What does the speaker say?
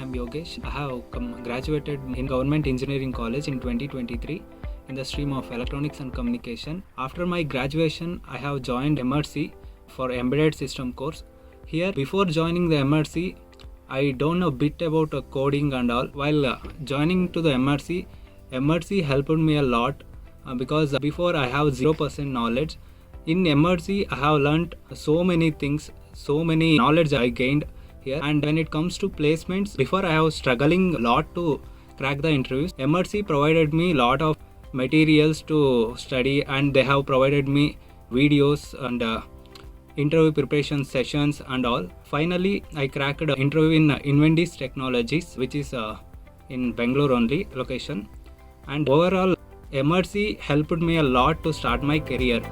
I'm Yogesh. I have graduated in Government Engineering College in 2023 in the stream of Electronics and Communication. After my graduation, I have joined Emertxe for Embedded System course. Here, before joining the Emertxe, I don't know a bit about coding and all. While joining to the Emertxe helped me a lot because before I have 0% knowledge. In Emertxe, I have learned so many things, so many knowledge I gained here. And when it comes to placements, before I was struggling a lot to crack the interviews. Emertxe provided me a lot of materials to study, and they have provided me videos and interview preparation sessions and all. Finally, I cracked an interview in Invendis Technologies, which is in Bangalore only location. And overall, Emertxe helped me a lot to start my career.